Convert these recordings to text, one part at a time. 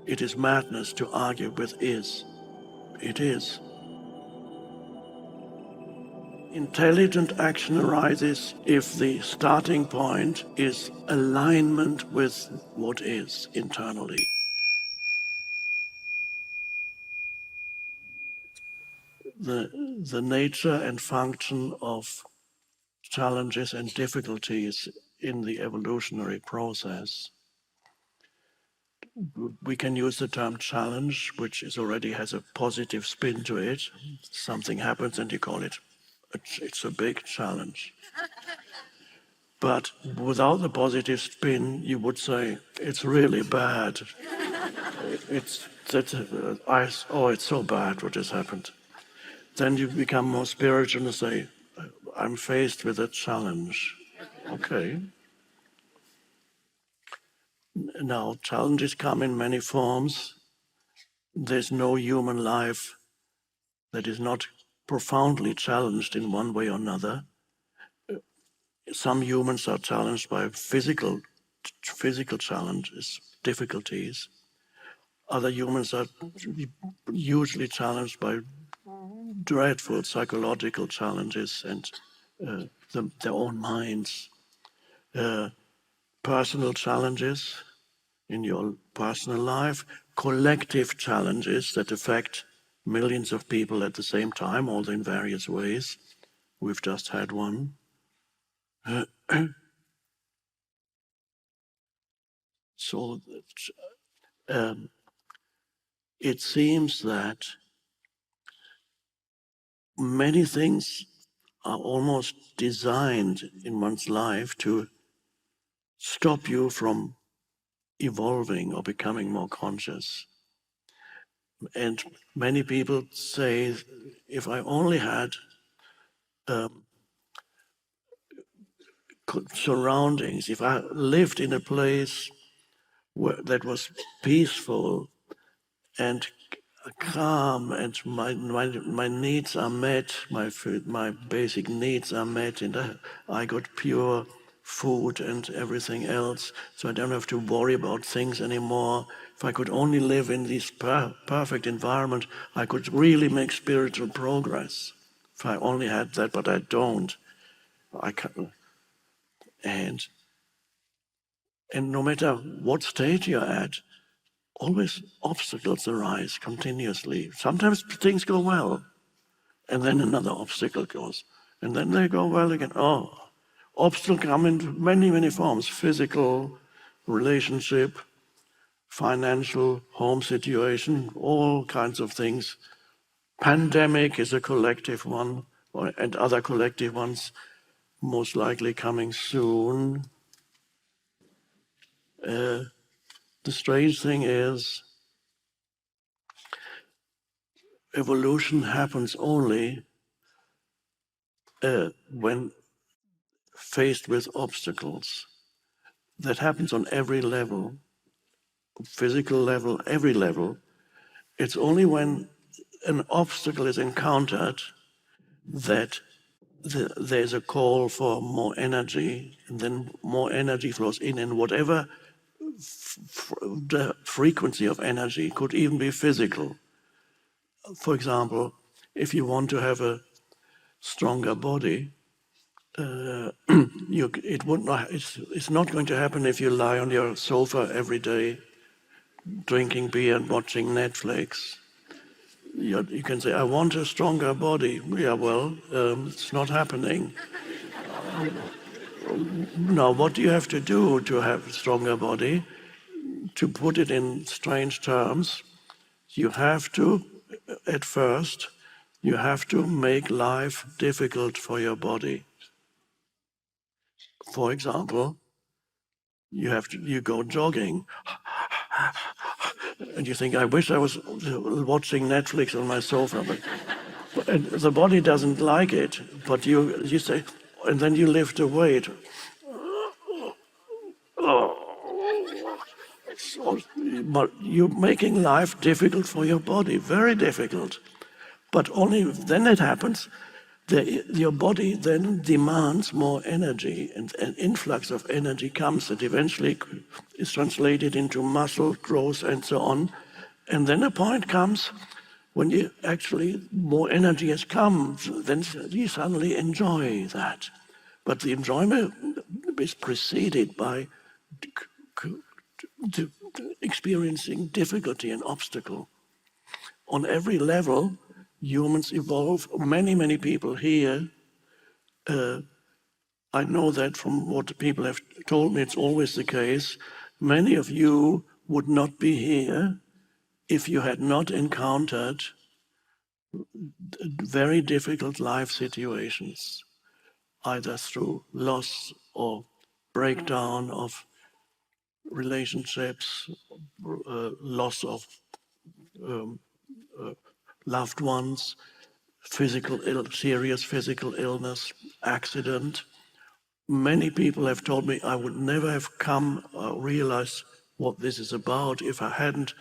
It is madness to argue with is. It is. Intelligent action arises if the starting point is alignment with what is internally. The nature and function of challenges and difficulties in the evolutionary process. We can use the term challenge, which already has a positive spin to it. Something happens and you call it, it's a big challenge. But without the positive spin, you would say, it's really bad. It's so bad what has happened. Then you become more spiritual and say, I'm faced with a challenge. Okay. Now, challenges come in many forms. There's no human life that is not profoundly challenged in one way or another. Some humans are challenged by physical challenges, difficulties. Other humans are usually challenged by dreadful psychological challenges and their own minds. Personal challenges in your personal life, collective challenges that affect millions of people at the same time, although in various ways. We've just had one. So it seems that many things are almost designed in one's life to stop you from evolving or becoming more conscious. And many people say, if I only had surroundings, if I lived in a place that was peaceful and calm, and my needs are met, my basic needs are met, and I got pure food and everything else, so I don't have to worry about things anymore. If I could only live in this perfect environment, I could really make spiritual progress. If I only had that, but I don't. I can't. And no matter what stage you're at, always obstacles arise continuously. Sometimes things go well, and then another obstacle goes, and then they go well again. Obstacles come in many, many forms: physical, relationship, financial, home situation, all kinds of things. Pandemic is a collective one, and other collective ones most likely coming soon. The strange thing is, evolution happens only when faced with obstacles. That happens on every level, physical level, every level. It's only when an obstacle is encountered that there's a call for more energy, and then more energy flows in, and whatever the frequency of energy could even be physical. For example, if you want to have a stronger body, it's not going to happen if you lie on your sofa every day drinking beer and watching Netflix. You can say, I want a stronger body. Yeah, well, it's not happening. Now, what do you have to do to have a stronger body? To put it in strange terms, you have to, at first, you have to make life difficult for your body. For example, you go jogging, and you think, I wish I was watching Netflix on my sofa, but and the body doesn't like it. But you say, and then you lift the weight. But you're making life difficult for your body, very difficult. But only then it happens your body then demands more energy, and an influx of energy comes that eventually is translated into muscle growth and so on. And then a point comes when you actually more energy has come, then you suddenly enjoy that. But the enjoyment is preceded by experiencing difficulty and obstacle. On every level, humans evolve. Many people here, I know that from what the people have told me, it's always the case. Many of you would not be here if you had not encountered very difficult life situations, either through loss or breakdown of relationships, loss of loved ones, serious physical illness, accident. Many people have told me I would never have come or realized what this is about if I hadn't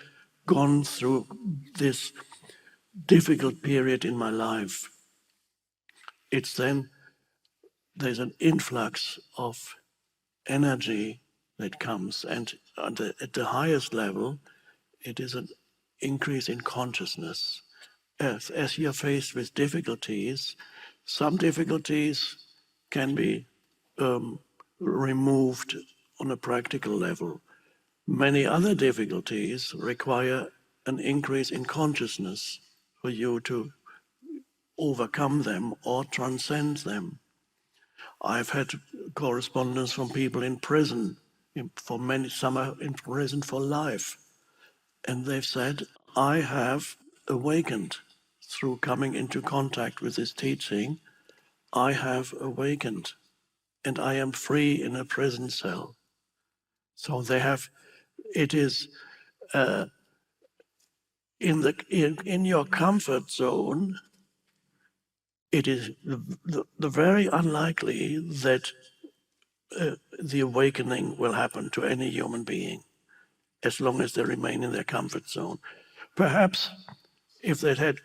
gone through this difficult period in my life. It's then there's an influx of energy that comes, and at the highest level, it is an increase in consciousness. As you're faced with difficulties, some difficulties can be removed on a practical level. Many other difficulties require an increase in consciousness for you to overcome them or transcend them. I've had correspondence from people in prison, some are in prison for life, and they've said, I have awakened through coming into contact with this teaching. I have awakened, and I am free in a prison cell. So it is in your comfort zone. It is the very unlikely that the awakening will happen to any human being, as long as they remain in their comfort zone. Perhaps if they'd had,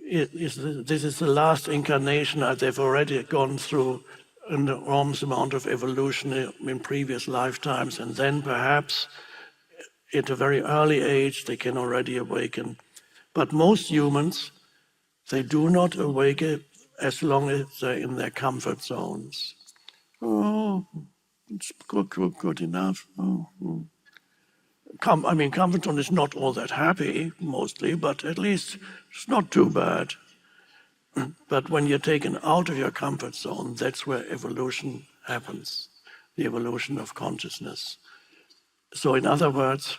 this is the last incarnation, they've already gone through an enormous amount of evolution in previous lifetimes, and then perhaps at a very early age they can already awaken. But most humans, they do not awaken as long as they're in their comfort zones. Oh, it's good enough. Oh. Comfort zone is not all that happy, mostly, but at least it's not too bad. But when you're taken out of your comfort zone, that's where evolution happens, the evolution of consciousness. So in other words,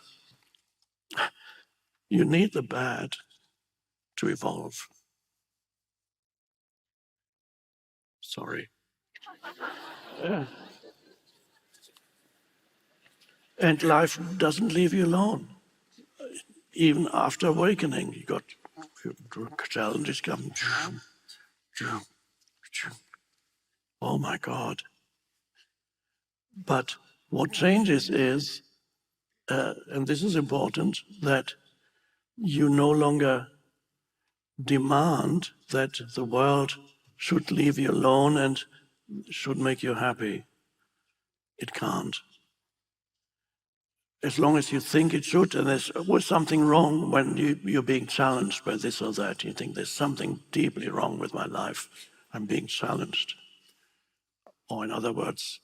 you need the bad to evolve. Sorry. Yeah. And life doesn't leave you alone. Even after awakening, you got challenges come. Oh my God. But what changes is, and this is important, that you no longer demand that the world should leave you alone and should make you happy. It can't. As long as you think it should, and there's always something wrong when you're being challenged by this or that. You think there's something deeply wrong with my life. I'm being challenged. Or in other words,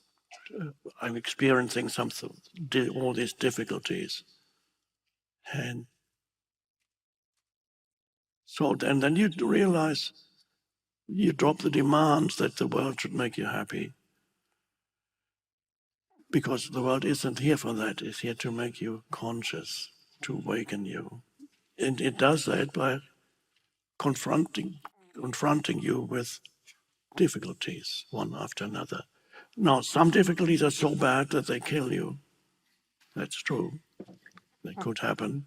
I'm experiencing all these difficulties. And so then you realize you drop the demands that the world should make you happy. Because the world isn't here for that. It's here to make you conscious, to awaken you. And it does that by confronting you with difficulties, one after another. Now, some difficulties are so bad that they kill you. That's true. That could happen.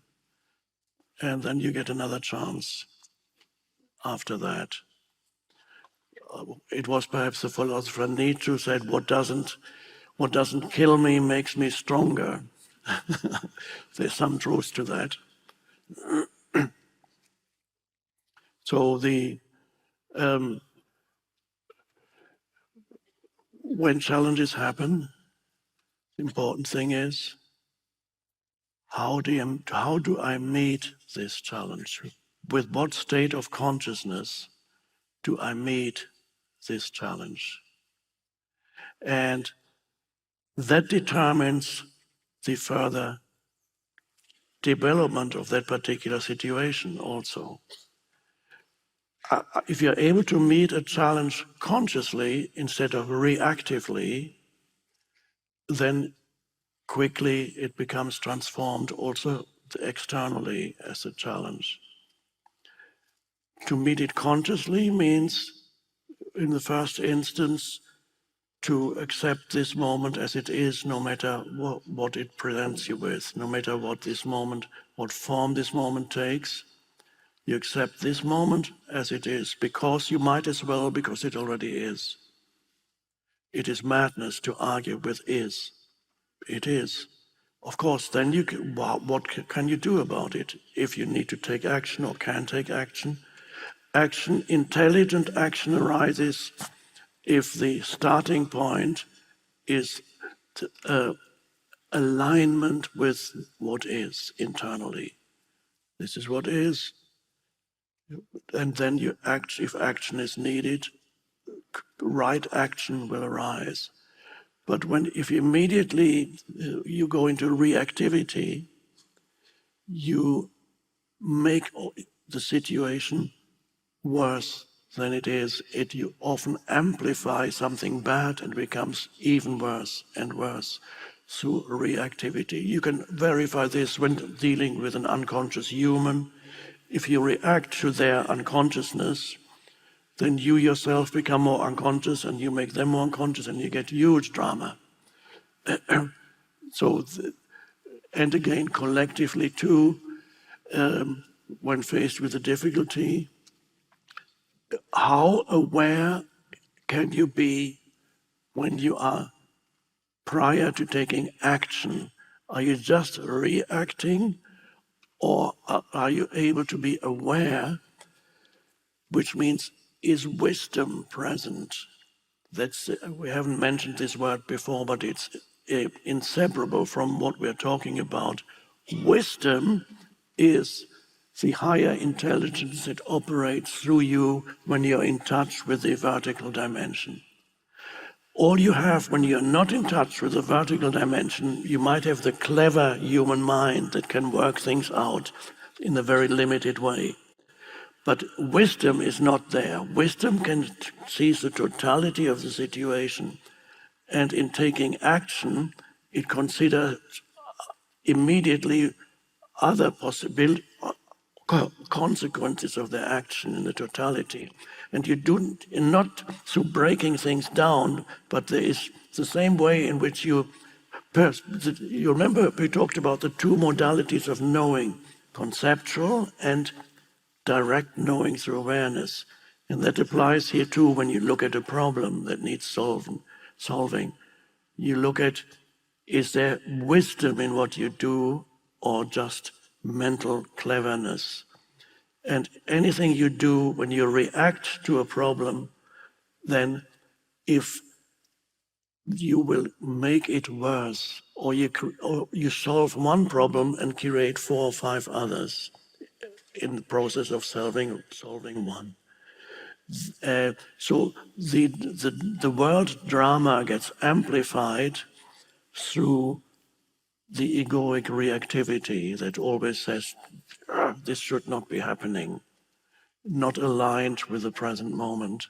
And then you get another chance after that. It was perhaps the philosopher Nietzsche who said, what doesn't kill me makes me stronger. There's some truth to that. So when challenges happen, the important thing is, how do I meet this challenge? With what state of consciousness do I meet this challenge? And that determines the further development of that particular situation also. If you're able to meet a challenge consciously instead of reactively, then quickly it becomes transformed also externally as a challenge. To meet it consciously means, in the first instance, to accept this moment as it is, no matter what it presents you with, no matter what form this moment takes. You accept this moment as it is, because you might as well, because it already is. It is madness to argue with is. It is. Of course, then what can you do about it? If you need to take action or can take action, intelligent action arises if the starting point is alignment with what is internally. This is what is, and then you act. If action is needed, right action will arise. But if immediately you go into reactivity, you make the situation worse than it is. You often amplify something bad and becomes even worse and worse through reactivity. You can verify this when dealing with an unconscious human. If you react to their unconsciousness, then you yourself become more unconscious and you make them more unconscious and you get huge drama. And again, collectively too, when faced with a difficulty, how aware can you be when you are prior to taking action? Are you just reacting, or are you able to be aware, which means, is wisdom present? We haven't mentioned this word before, but it's inseparable from what we're talking about. Wisdom is the higher intelligence that operates through you when you're in touch with the vertical dimension. All you have when you're not in touch with the vertical dimension, you might have the clever human mind that can work things out in a very limited way. But wisdom is not there. Wisdom can seize the totality of the situation, and in taking action, it considers immediately other consequences of their action in the totality. And not through breaking things down, but there is the same way in which you remember we talked about the two modalities of knowing, conceptual and direct knowing through awareness. And that applies here too when you look at a problem that needs solving. You look at, is there wisdom in what you do or just mental cleverness? And anything you do when you react to a problem, then if you will make it worse, or you solve one problem and create 4 or 5 others in the process of solving one. So the world drama gets amplified through the egoic reactivity that always says, this should not be happening, not aligned with the present moment.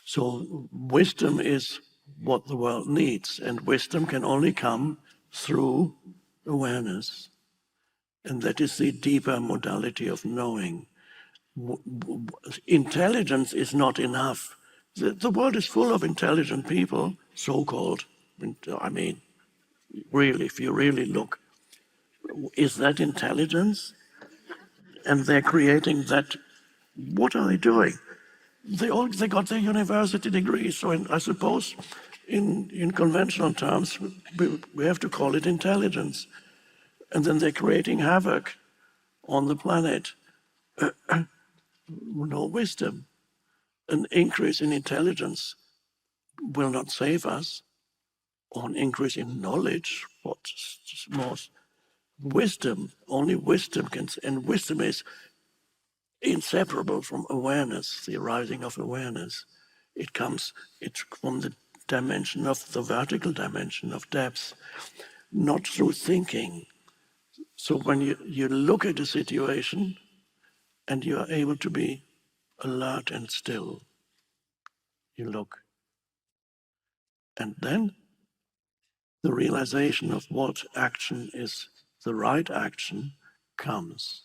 So wisdom is what the world needs, and wisdom can only come through awareness. And that is the deeper modality of knowing. Intelligence is not enough. The world is full of intelligent people, so-called. I mean, really, if you really look, is that intelligence? And they're creating that. What are they doing? They got their university degrees, so I suppose in conventional terms, we have to call it intelligence. And then they're creating havoc on the planet. No wisdom. An increase in intelligence will not save us, or an increase in knowledge, what's more wisdom. Only wisdom can, and wisdom is inseparable from awareness, the arising of awareness. It's from the dimension of the vertical dimension of depth, not through thinking. So when you look at a situation and you are able to be alert and still, you look. And then the realization of what action is the right action comes.